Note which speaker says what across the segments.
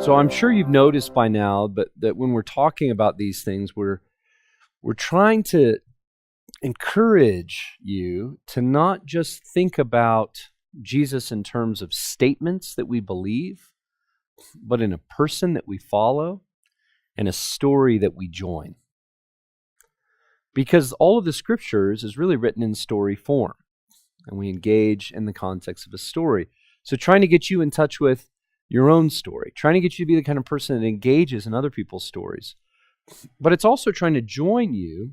Speaker 1: So I'm sure you've noticed by now, but that when we're talking about these things, we're trying to encourage you to not just think about Jesus in terms of statements that we believe, but in a person that we follow and a story that we join. Because all of the scriptures is really written in story form, and we engage in the context of a story. So trying to get you in touch with your own story, trying to get you to be the kind of person that engages in other people's stories. But it's also trying to join you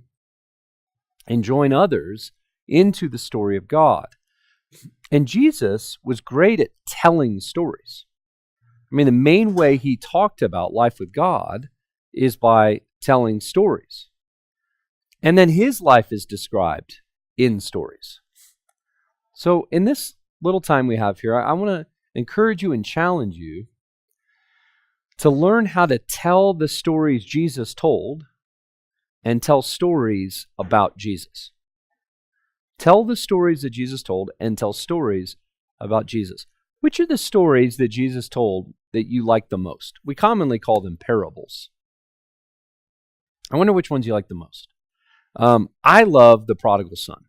Speaker 1: and join others into the story of God. And Jesus was great at telling stories. I mean, the main way he talked about life with God is by telling stories. And then his life is described in stories. So in this little time we have here, I want to encourage you and challenge you to learn how to tell the stories Jesus told and tell stories about Jesus. Tell the stories that Jesus told and tell stories about Jesus. Which are the stories that Jesus told that you like the most? We commonly call them parables. I wonder which ones you like the most. I love the prodigal son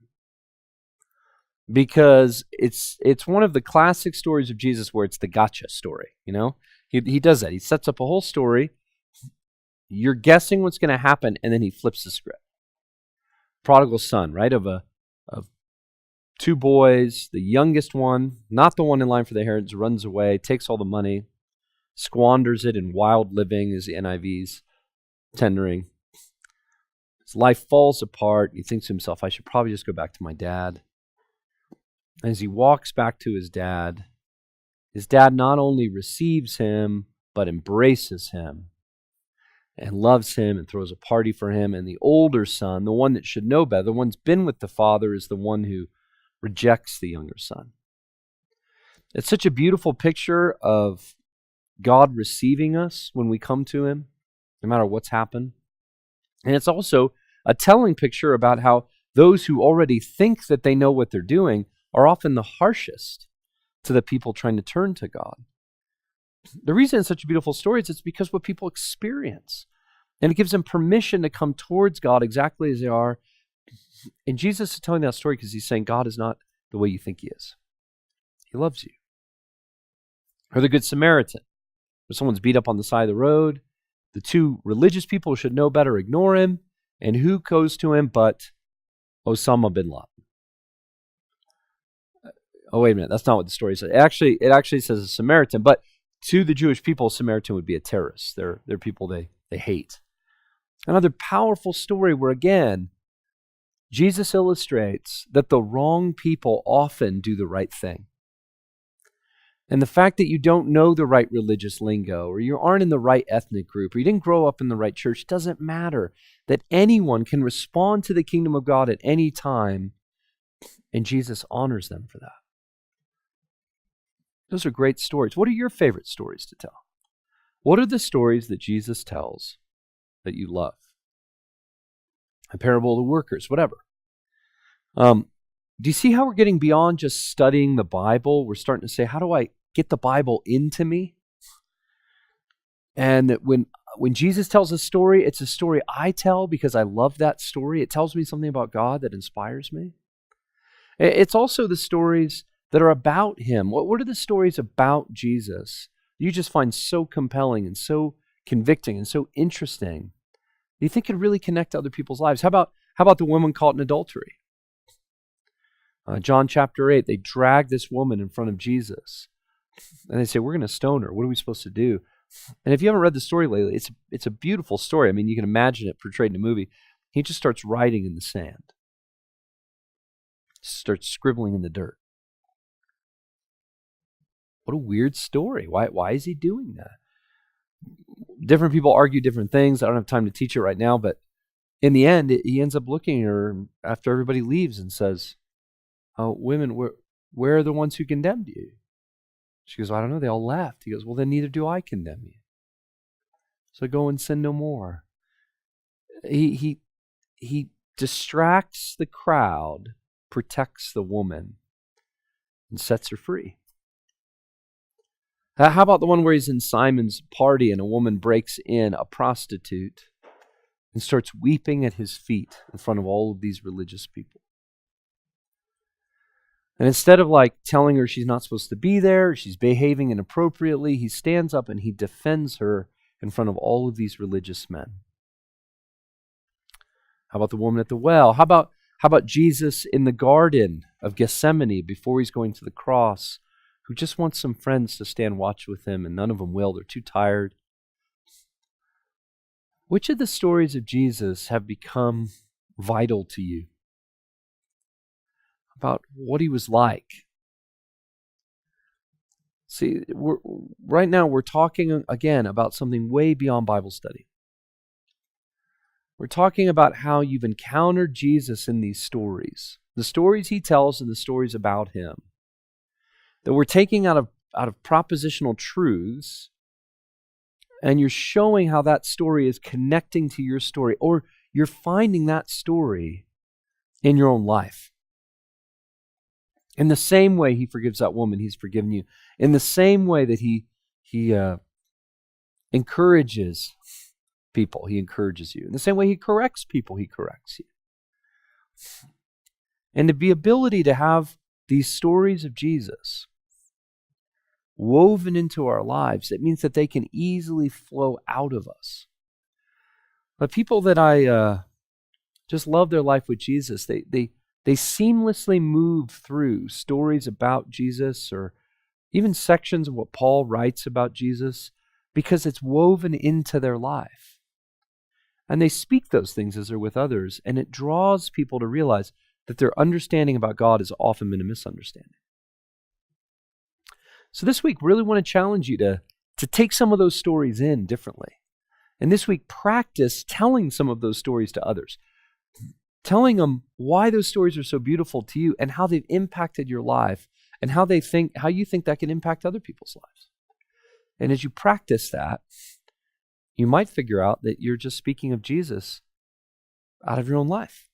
Speaker 1: because it's one of the classic stories of Jesus where it's the gotcha story. You know, he does that. He sets up a whole story. You're guessing what's going to happen, and then he flips the script. Prodigal son, right? Of two boys, the youngest one, not the one in line for the inheritance, runs away, takes all the money, squanders it in wild living, as the NIV's tendering. His life falls apart. He thinks to himself, I should probably just go back to my dad. And as he walks back to his dad not only receives him, but embraces him and loves him and throws a party for him. And the older son, the one that should know better, the one who's been with the father, is the one who rejects the younger son. It's such a beautiful picture of God receiving us when we come to him, no matter what's happened. And it's also a telling picture about how those who already think that they know what they're doing are often the harshest to the people trying to turn to God. The reason it's such a beautiful story is it's because what people experience. And it gives them permission to come towards God exactly as they are. And Jesus is telling that story because he's saying God is not the way you think he is. He loves you. Or the Good Samaritan, where someone's beat up on the side of the road. The two religious people who should know better ignore him. And who goes to him but Osama bin Laden? Oh, wait a minute. That's not what the story says. It actually says a Samaritan. But to the Jewish people, a Samaritan would be a terrorist. They're people they hate. Another powerful story where, again, Jesus illustrates that the wrong people often do the right thing. And the fact that you don't know the right religious lingo, or you aren't in the right ethnic group, or you didn't grow up in the right church, doesn't matter. That anyone can respond to the kingdom of God at any time, and Jesus honors them for that. Those are great stories. What are your favorite stories to tell? What are the stories that Jesus tells that you love? A parable of the workers, whatever. Do you see how we're getting beyond just studying the Bible? We're starting to say, how do I get the Bible into me? And that when Jesus tells a story, it's a story I tell because I love that story. It tells me something about God that inspires me. It's also the stories that are about him. What are the stories about Jesus you just find so compelling and so convicting and so interesting? You think could really connect to other people's lives? How about the woman caught in adultery? John chapter 8, they drag this woman in front of Jesus. And they say, we're going to stone her. What are we supposed to do? And if you haven't read the story lately, it's a beautiful story. I mean, you can imagine it portrayed in a movie. He just starts writing in the sand. Starts scribbling in the dirt. What a weird story. Why is he doing that? Different people argue different things. I don't have time to teach it right now, but in the end, he ends up looking at her after everybody leaves and says, oh, women, where are the ones who condemned you? She goes, well, I don't know. They all left. He goes, well, then neither do I condemn you. So go and sin no more. He distracts the crowd, protects the woman, and sets her free. How about the one where he's in Simon's party and a woman breaks in, a prostitute, and starts weeping at his feet in front of all of these religious people? And instead of telling her she's not supposed to be there, she's behaving inappropriately, he stands up and he defends her in front of all of these religious men. How about the woman at the well? How about Jesus in the Garden of Gethsemane before he's going to the cross, who just wants some friends to stand watch with him, and none of them will. They're too tired. Which of the stories of Jesus have become vital to you? About what he was like. See, right now we're talking again about something way beyond Bible study. We're talking about how you've encountered Jesus in these stories, the stories he tells and the stories about him, that we're taking out of propositional truths, and you're showing how that story is connecting to your story, or you're finding that story in your own life. In the same way he forgives that woman, he's forgiven you. In the same way that he encourages people, he encourages you. In the same way he corrects people, he corrects you. And the ability to have these stories of Jesus woven into our lives, it means that they can easily flow out of us. But people that I just love their life with Jesus, they seamlessly move through stories about Jesus, or even sections of what Paul writes about Jesus, because it's woven into their life. And they speak those things as they're with others, and it draws people to realize that their understanding about God has often been a misunderstanding. So this week, really want to challenge you to take some of those stories in differently. And this week, practice telling some of those stories to others. Telling them why those stories are so beautiful to you and how they've impacted your life, and how you think that can impact other people's lives. And as you practice that, you might figure out that you're just speaking of Jesus out of your own life.